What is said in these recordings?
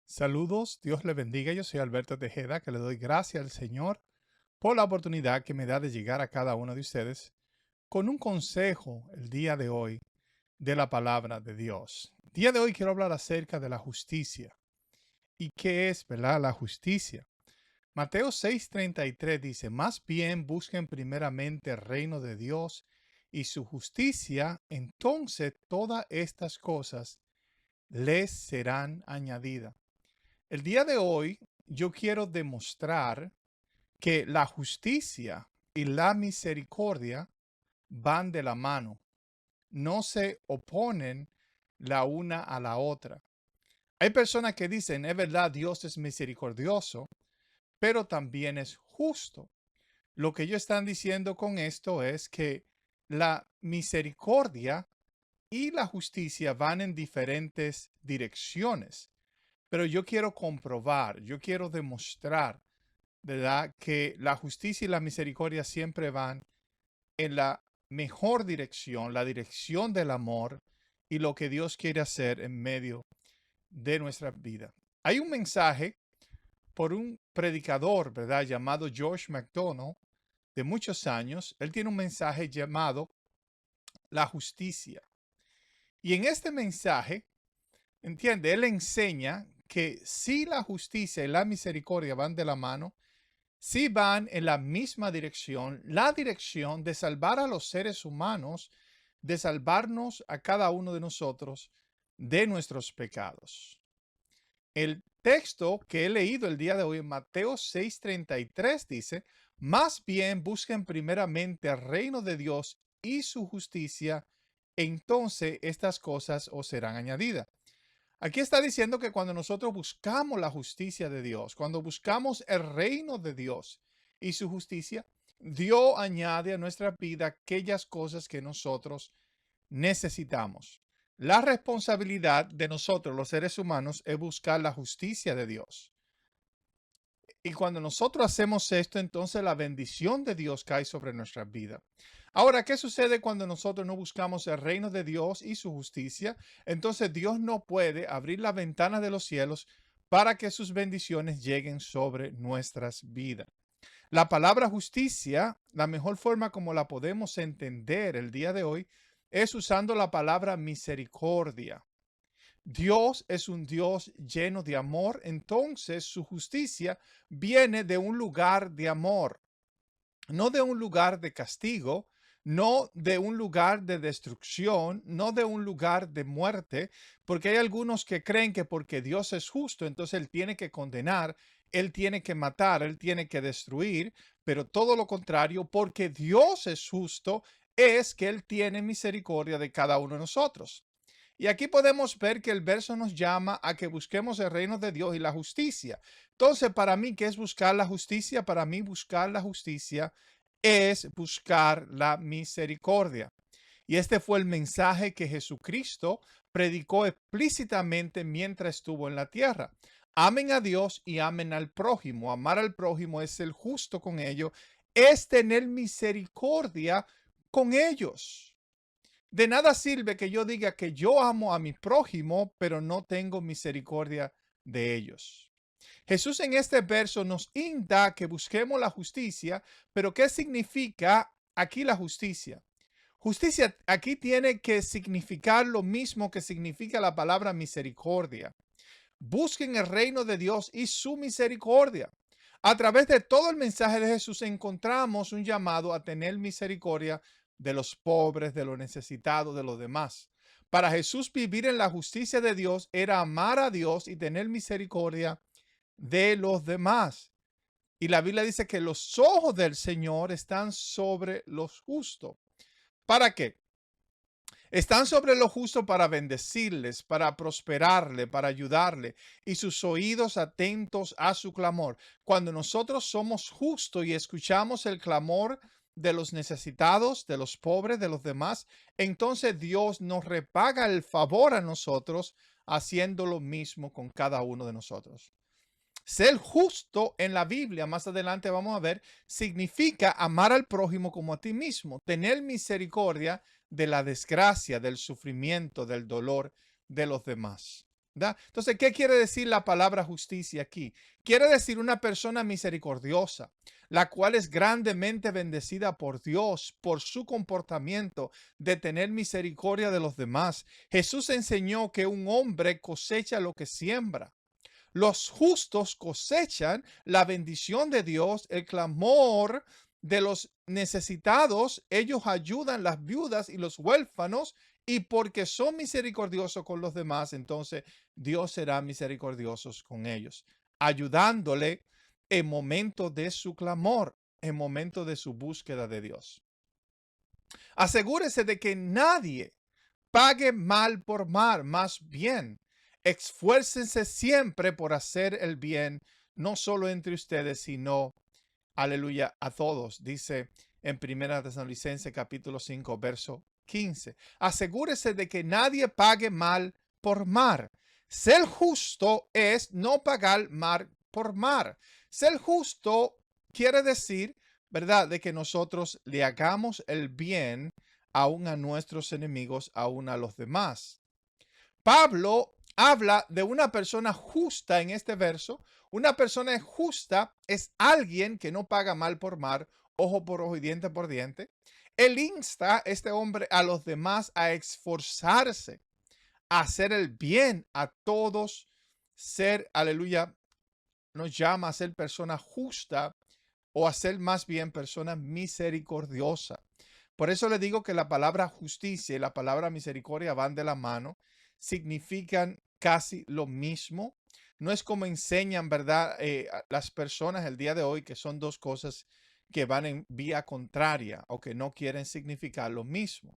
Saludos, Dios le bendiga. Yo soy Alberto Tejeda, que le doy gracias al Señor por la oportunidad que me da de llegar a cada uno de ustedes con un consejo el día de hoy de la palabra de Dios. El día de hoy quiero hablar acerca de la justicia. ¿Y qué es, verdad, la justicia? Mateo 6:33 dice, más bien busquen primeramente el reino de Dios y su justicia, entonces todas estas cosas les serán añadidas. El día de hoy yo quiero demostrar que la justicia y la misericordia van de la mano, no se oponen la una a la otra. Hay personas que dicen, es verdad, Dios es misericordioso, pero también es justo. Lo que ellos están diciendo con esto es que la misericordia y la justicia van en diferentes direcciones. Pero yo quiero comprobar, yo quiero demostrar, ¿verdad? Que la justicia y la misericordia siempre van en la mejor dirección, la dirección del amor y lo que Dios quiere hacer en medio de nuestra vida. Hay un mensaje por un predicador, ¿verdad? Llamado George MacDonald, de muchos años. Él tiene un mensaje llamado La justicia. Y en este mensaje, entiende, él enseña que si la justicia y la misericordia van de la mano, si van en la misma dirección, la dirección de salvar a los seres humanos, de salvarnos a cada uno de nosotros de nuestros pecados. El texto que he leído el día de hoy en Mateo 6:33 dice, más bien busquen primeramente el reino de Dios y su justicia, entonces estas cosas os serán añadidas. Aquí está diciendo que cuando nosotros buscamos la justicia de Dios, cuando buscamos el reino de Dios y su justicia, Dios añade a nuestra vida aquellas cosas que nosotros necesitamos. La responsabilidad de nosotros, los seres humanos, es buscar la justicia de Dios. Y cuando nosotros hacemos esto, entonces la bendición de Dios cae sobre nuestra vida. Ahora, ¿qué sucede cuando nosotros no buscamos el reino de Dios y su justicia? Entonces Dios no puede abrir la ventana de los cielos para que sus bendiciones lleguen sobre nuestras vidas. La palabra justicia, la mejor forma como la podemos entender el día de hoy, es usando la palabra misericordia. Dios es un Dios lleno de amor, entonces su justicia viene de un lugar de amor, no de un lugar de castigo, no de un lugar de destrucción, no de un lugar de muerte, porque hay algunos que creen que porque Dios es justo, entonces Él tiene que condenar, Él tiene que matar, Él tiene que destruir, pero todo lo contrario, porque Dios es justo, es que Él tiene misericordia de cada uno de nosotros. Y aquí podemos ver que el verso nos llama a que busquemos el reino de Dios y la justicia. Entonces, para mí, ¿qué es buscar la justicia? Para mí, buscar la justicia es buscar la misericordia. Y este fue el mensaje que Jesucristo predicó explícitamente mientras estuvo en la tierra. Amen a Dios y amen al prójimo. Amar al prójimo es ser justo con ellos, es tener misericordia con ellos. De nada sirve que yo diga que yo amo a mi prójimo, pero no tengo misericordia de ellos. Jesús en este verso nos insta que busquemos la justicia, pero ¿qué significa aquí la justicia? Justicia aquí tiene que significar lo mismo que significa la palabra misericordia. Busquen el reino de Dios y su misericordia. A través de todo el mensaje de Jesús encontramos un llamado a tener misericordia de los pobres, de los necesitados, de los demás. Para Jesús vivir en la justicia de Dios era amar a Dios y tener misericordia de los demás. Y la Biblia dice que los ojos del Señor están sobre los justos. ¿Para qué? Están sobre lo justo para bendecirles, para prosperarle, para ayudarle, y sus oídos atentos a su clamor. Cuando nosotros somos justos y escuchamos el clamor de los necesitados, de los pobres, de los demás, entonces Dios nos repaga el favor a nosotros haciendo lo mismo con cada uno de nosotros. Ser justo en la Biblia, más adelante vamos a ver, significa amar al prójimo como a ti mismo, tener misericordia de la desgracia, del sufrimiento, del dolor de los demás. ¿Da? Entonces, ¿qué quiere decir la palabra justicia aquí? Quiere decir una persona misericordiosa, la cual es grandemente bendecida por Dios por su comportamiento de tener misericordia de los demás. Jesús enseñó que un hombre cosecha lo que siembra. Los justos cosechan la bendición de Dios, el clamor de los necesitados. Ellos ayudan las viudas y los huérfanos, y porque son misericordiosos con los demás, entonces Dios será misericordioso con ellos, ayudándole en momentos de su clamor, en momentos de su búsqueda de Dios. Asegúrese de que nadie pague mal por mal, más bien, esfuércense siempre por hacer el bien, no solo entre ustedes, sino, aleluya, a todos. Dice en 1 Tesalonicenses capítulo 5, verso 15. Asegúrese de que nadie pague mal por mal. Ser justo es no pagar mal por mal. Ser justo quiere decir, ¿verdad?, de que nosotros le hagamos el bien aún a nuestros enemigos, aún a los demás. Pablo habla de una persona justa en este verso. Una persona justa es alguien que no paga mal por mal, ojo por ojo y diente por diente. Él insta a este hombre a los demás a esforzarse, a hacer el bien a todos, ser, aleluya, nos llama a ser persona justa o a ser más bien persona misericordiosa. Por eso le digo que la palabra justicia y la palabra misericordia van de la mano, significan casi lo mismo. No es como enseñan, ¿verdad? Las personas el día de hoy, que son dos cosas que van en vía contraria o que no quieren significar lo mismo.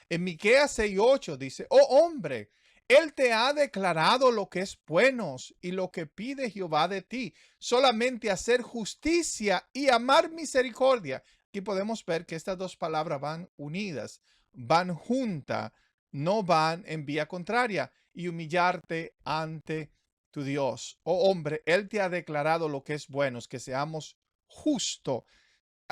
En Miqueas 6:8 dice, oh hombre, él te ha declarado lo que es bueno y lo que pide Jehová de ti, solamente hacer justicia y amar misericordia. Aquí podemos ver que estas dos palabras van unidas, van juntas, no van en vía contraria, y humillarte ante tu Dios. Oh hombre, él te ha declarado lo que es bueno, que seamos justos.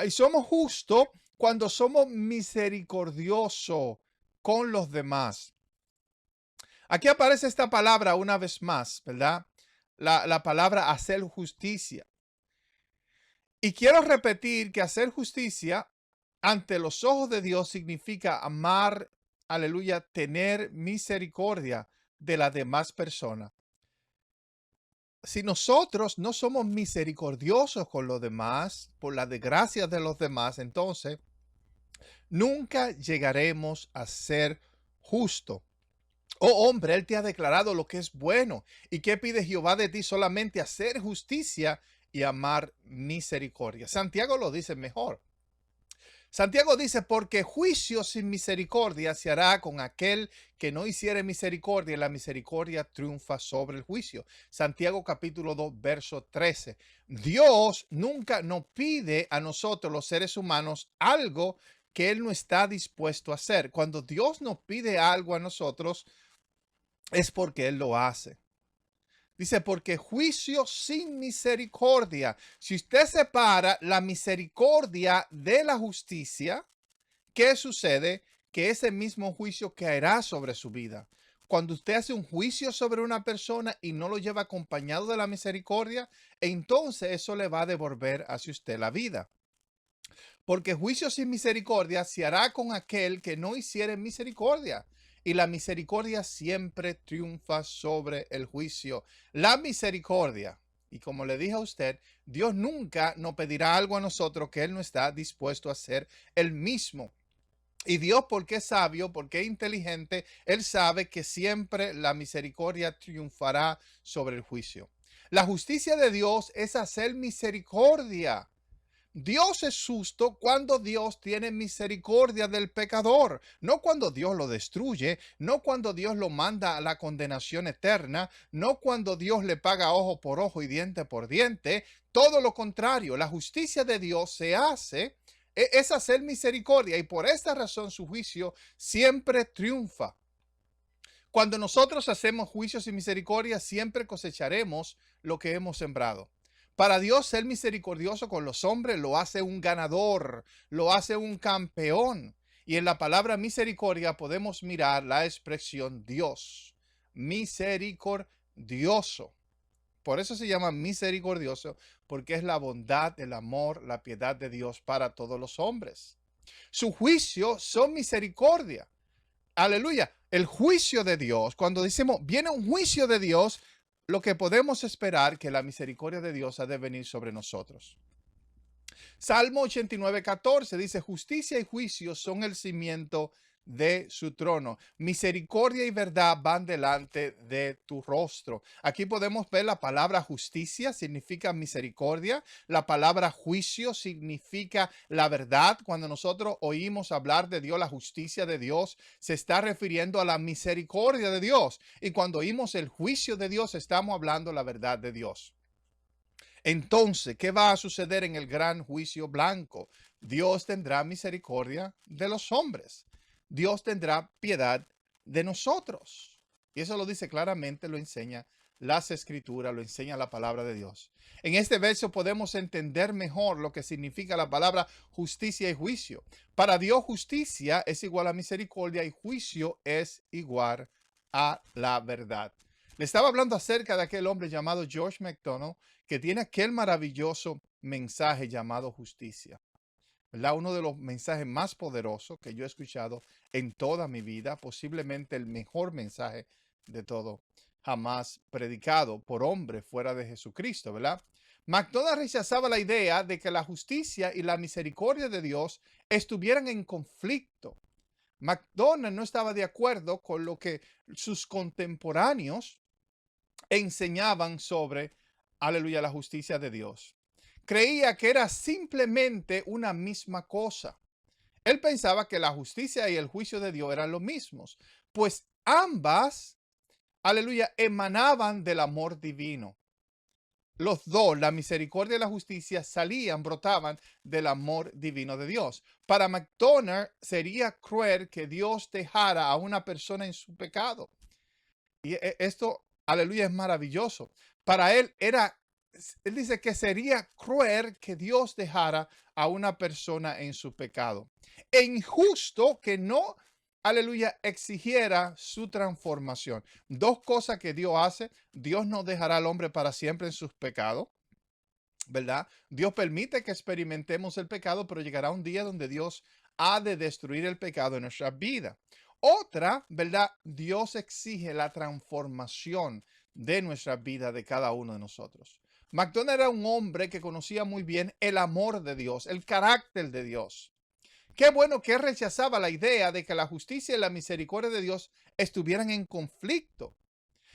Y somos justos cuando somos misericordiosos con los demás. Aquí aparece esta palabra una vez más, ¿verdad? La palabra hacer justicia. Y quiero repetir que hacer justicia ante los ojos de Dios significa amar, aleluya, tener misericordia de las demás personas. Si nosotros no somos misericordiosos con los demás, por la desgracia de los demás, entonces nunca llegaremos a ser justos. Oh hombre, él te ha declarado lo que es bueno. ¿Y qué pide Jehová de ti? Solamente hacer justicia y amar misericordia. Santiago lo dice mejor. Santiago dice, porque juicio sin misericordia se hará con aquel que no hiciere misericordia, y la misericordia triunfa sobre el juicio. Santiago capítulo 2, verso 13. Dios nunca nos pide a nosotros, los seres humanos, algo que Él no está dispuesto a hacer. Cuando Dios nos pide algo a nosotros, es porque Él lo hace. Dice, porque juicio sin misericordia. Si usted separa la misericordia de la justicia, ¿qué sucede? Que ese mismo juicio caerá sobre su vida. Cuando usted hace un juicio sobre una persona y no lo lleva acompañado de la misericordia, entonces eso le va a devolver hacia usted la vida. Porque juicio sin misericordia se hará con aquel que no hiciere misericordia. Y la misericordia siempre triunfa sobre el juicio. La misericordia, y como le dije a usted, Dios nunca nos pedirá algo a nosotros que Él no está dispuesto a hacer Él mismo. Y Dios, porque es sabio, porque es inteligente, Él sabe que siempre la misericordia triunfará sobre el juicio. La justicia de Dios es hacer misericordia. Dios es justo cuando Dios tiene misericordia del pecador, no cuando Dios lo destruye, no cuando Dios lo manda a la condenación eterna, no cuando Dios le paga ojo por ojo y diente por diente. Todo lo contrario, la justicia de Dios se hace, es hacer misericordia, y por esta razón su juicio siempre triunfa. Cuando nosotros hacemos juicios y misericordia, siempre cosecharemos lo que hemos sembrado. Para Dios, ser misericordioso con los hombres lo hace un ganador, lo hace un campeón. Y en la palabra misericordia podemos mirar la expresión Dios. misericordioso. Por eso se llama misericordioso, porque es la bondad, el amor, la piedad de Dios para todos los hombres. Su juicio son misericordia. Aleluya. El juicio de Dios, cuando decimos viene un juicio de Dios, lo que podemos esperar que la misericordia de Dios ha de venir sobre nosotros. Salmo 89:14 dice, justicia y juicio son el cimiento de su trono. Misericordia y verdad van delante de tu rostro. Aquí podemos ver la palabra justicia significa misericordia. La palabra juicio significa la verdad. Cuando nosotros oímos hablar de Dios, la justicia de Dios, se está refiriendo a la misericordia de Dios. Y cuando oímos el juicio de Dios, estamos hablando la verdad de Dios. Entonces, ¿qué va a suceder en el gran juicio blanco? Dios tendrá misericordia de los hombres. Dios tendrá piedad de nosotros. Y eso lo dice claramente, lo enseña las escrituras, lo enseña la palabra de Dios. En este verso podemos entender mejor lo que significa la palabra justicia y juicio. Para Dios, justicia es igual a misericordia y juicio es igual a la verdad. Le estaba hablando acerca de aquel hombre llamado George MacDonald, que tiene aquel maravilloso mensaje llamado justicia. ¿Verdad? Uno de los mensajes más poderosos que yo he escuchado en toda mi vida, posiblemente el mejor mensaje de todo jamás predicado por hombre fuera de Jesucristo, ¿verdad? MacDonald rechazaba la idea de que la justicia y la misericordia de Dios estuvieran en conflicto. MacDonald no estaba de acuerdo con lo que sus contemporáneos enseñaban sobre, aleluya, la justicia de Dios. Creía que era simplemente una misma cosa. Él pensaba que la justicia y el juicio de Dios eran los mismos, pues ambas, aleluya, emanaban del amor divino. Los dos, la misericordia y la justicia, salían, brotaban del amor divino de Dios. Para MacDonald sería cruel que Dios dejara a una persona en su pecado. Y esto, aleluya, es maravilloso. Para él él dice que sería cruel que Dios dejara a una persona en su pecado. E injusto que no, aleluya, exigiera su transformación. Dos cosas que Dios hace. Dios no dejará al hombre para siempre en sus pecados, ¿verdad? Dios permite que experimentemos el pecado, pero llegará un día donde Dios ha de destruir el pecado en nuestra vida. Otra, ¿verdad? Dios exige la transformación de nuestra vida de cada uno de nosotros. MacDonald era un hombre que conocía muy bien el amor de Dios, el carácter de Dios. Qué bueno que él rechazaba la idea de que la justicia y la misericordia de Dios estuvieran en conflicto.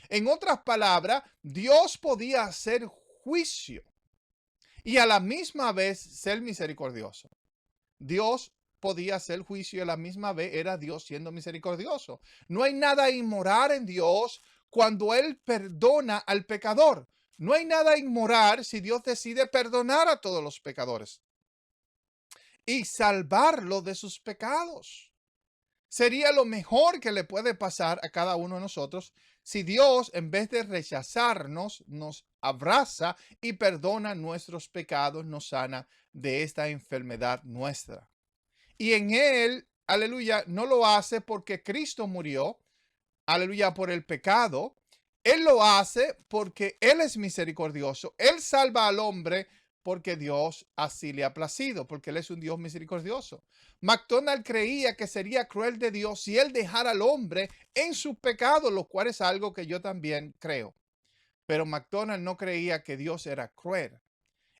En otras palabras, Dios podía hacer juicio y a la misma vez ser misericordioso. Dios podía hacer juicio y a la misma vez era Dios siendo misericordioso. No hay nada inmoral en Dios cuando Él perdona al pecador. No hay nada inmoral si Dios decide perdonar a todos los pecadores y salvarlo de sus pecados. Sería lo mejor que le puede pasar a cada uno de nosotros si Dios, en vez de rechazarnos, nos abraza y perdona nuestros pecados, nos sana de esta enfermedad nuestra. Y en Él, aleluya, no lo hace porque Cristo murió, aleluya, por el pecado. Él lo hace porque Él es misericordioso. Él salva al hombre porque Dios así le ha placido, porque Él es un Dios misericordioso. MacDonald creía que sería cruel de Dios si Él dejara al hombre en su pecado, lo cual es algo que yo también creo. Pero MacDonald no creía que Dios era cruel.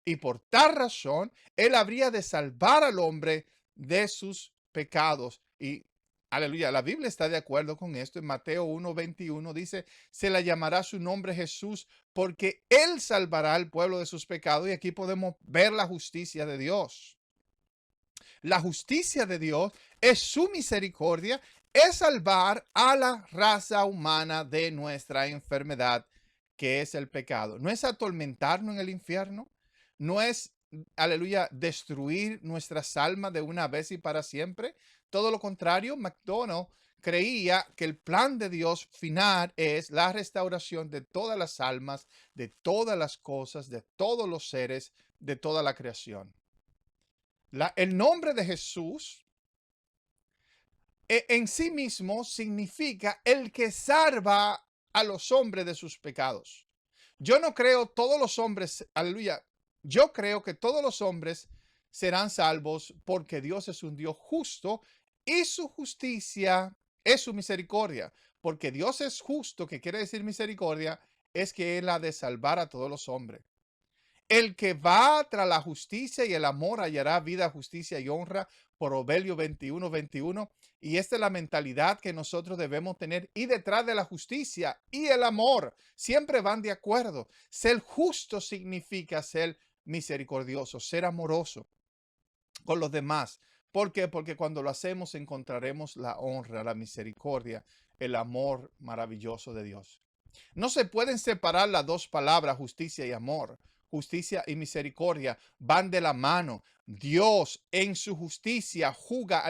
Y por tal razón, Él habría de salvar al hombre de sus pecados. Y aleluya, la Biblia está de acuerdo con esto. En Mateo 1:21 dice, se le llamará su nombre Jesús porque Él salvará al pueblo de sus pecados. Y aquí podemos ver la justicia de Dios. La justicia de Dios es su misericordia, es salvar a la raza humana de nuestra enfermedad, que es el pecado. No es atormentarnos en el infierno, no es, aleluya, destruir nuestras almas de una vez y para siempre. Todo lo contrario, MacDonald creía que el plan de Dios final es la restauración de todas las almas, de todas las cosas, de todos los seres, de toda la creación. El nombre de Jesús en sí mismo significa el que salva a los hombres de sus pecados. Yo no creo todos los hombres, aleluya, yo creo que todos los hombres serán salvos porque Dios es un Dios justo y su justicia es su misericordia. Porque Dios es justo, que quiere decir misericordia, es que Él ha de salvar a todos los hombres. El que va tras la justicia y el amor hallará vida, justicia y honra. Proverbio 21:21. Y esta es la mentalidad que nosotros debemos tener. Y detrás de la justicia y el amor siempre van de acuerdo. Ser justo significa ser misericordioso, ser amoroso con los demás. ¿Por qué? Porque cuando lo hacemos encontraremos la honra, la misericordia, el amor maravilloso de Dios. No se pueden separar las dos palabras, justicia y amor. Justicia y misericordia van de la mano. Dios en su justicia juzga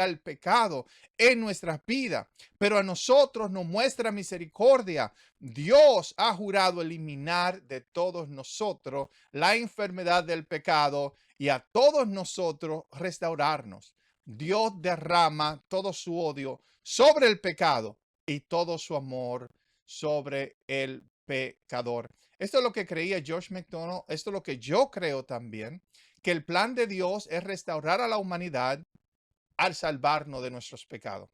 el pecado en nuestras vidas, pero a nosotros nos muestra misericordia. Dios ha jurado eliminar de todos nosotros la enfermedad del pecado y a todos nosotros restaurarnos. Dios derrama todo su odio sobre el pecado y todo su amor sobre el pecador. Esto es lo que creía George MacDonald, esto es lo que yo creo también, que el plan de Dios es restaurar a la humanidad al salvarnos de nuestros pecados.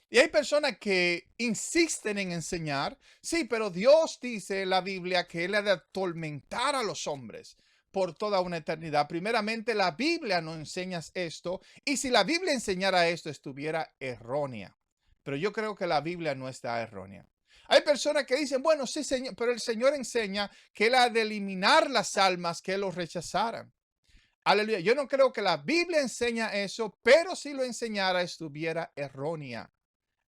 Y hay personas que insisten en enseñar, sí, pero Dios dice en la Biblia que Él ha de atormentar a los hombres por toda una eternidad. Primeramente, la Biblia no enseña esto, y si la Biblia enseñara esto, estuviera errónea. Pero yo creo que la Biblia no está errónea. Hay personas que dicen, bueno, sí, Señor, pero el Señor enseña que Él ha de eliminar las almas que los rechazaran. Aleluya. Yo no creo que la Biblia enseña eso, pero si lo enseñara, estuviera errónea.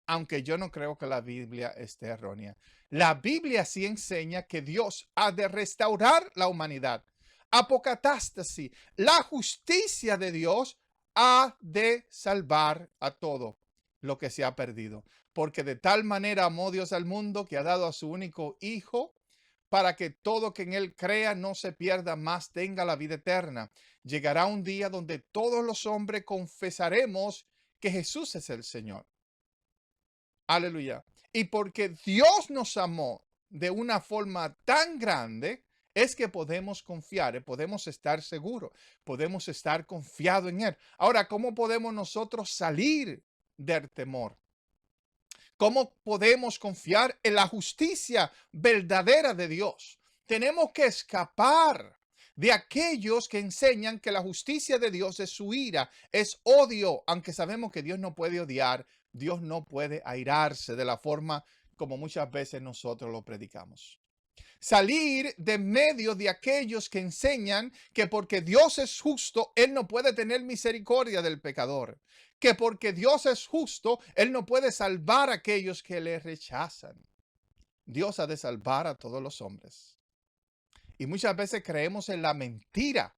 Aunque yo no creo que la Biblia esté errónea. La Biblia sí enseña que Dios ha de restaurar la humanidad. Apocatástasis, la justicia de Dios ha de salvar a todo lo que se ha perdido. Porque de tal manera amó Dios al mundo que ha dado a su único Hijo para que todo que en Él crea no se pierda, más tenga la vida eterna. Llegará un día donde todos los hombres confesaremos que Jesús es el Señor. Aleluya. Y porque Dios nos amó de una forma tan grande, es que podemos confiar, podemos estar seguros, podemos estar confiados en Él. Ahora, ¿cómo podemos nosotros salir del temor? ¿Cómo podemos confiar en la justicia verdadera de Dios? Tenemos que escapar de aquellos que enseñan que la justicia de Dios es su ira, es odio, aunque sabemos que Dios no puede odiar, Dios no puede airarse de la forma como muchas veces nosotros lo predicamos. Salir de medio de aquellos que enseñan que porque Dios es justo, Él no puede tener misericordia del pecador. Que porque Dios es justo, Él no puede salvar a aquellos que le rechazan. Dios ha de salvar a todos los hombres. Y muchas veces creemos en la mentira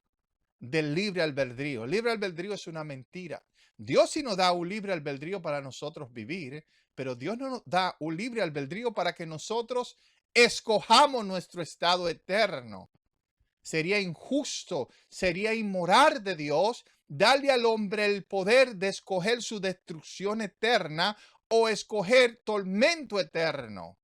del libre albedrío. El libre albedrío es una mentira. Dios sí nos da un libre albedrío para nosotros vivir, pero Dios no nos da un libre albedrío para que nosotros escojamos nuestro estado eterno. Sería injusto, sería inmoral de Dios darle al hombre el poder de escoger su destrucción eterna o escoger tormento eterno.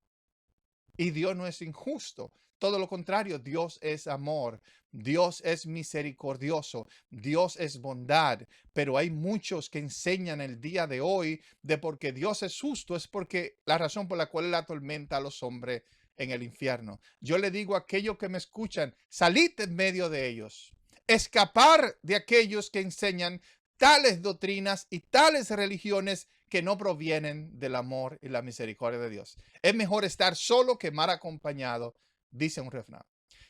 Y Dios no es injusto. Todo lo contrario, Dios es amor, Dios es misericordioso, Dios es bondad. Pero hay muchos que enseñan el día de hoy de porque Dios es justo, es porque la razón por la cual Él atormenta a los hombres en el infierno. Yo le digo a aquellos que me escuchan, salid en medio de ellos, escapar de aquellos que enseñan tales doctrinas y tales religiones que no provienen del amor y la misericordia de Dios. Es mejor estar solo que mal acompañado, dice un refrán.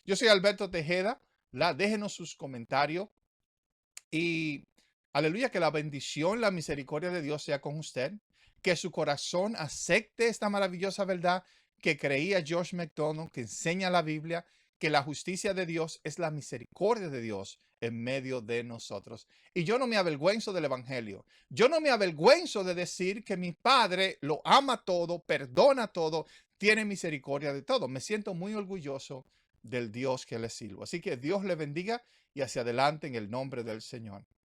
Yo soy Alberto Tejeda. Déjenos sus comentarios y aleluya, que la bendición, la misericordia de Dios sea con usted. Que su corazón acepte esta maravillosa verdad que creía George MacDonald, que enseña la Biblia, que la justicia de Dios es la misericordia de Dios en medio de nosotros. Y yo no me avergüenzo del evangelio. Yo no me avergüenzo de decir que mi Padre lo ama todo, perdona todo, tiene misericordia de todo. Me siento muy orgulloso del Dios que le sirvo. Así que Dios le bendiga y hacia adelante en el nombre del Señor.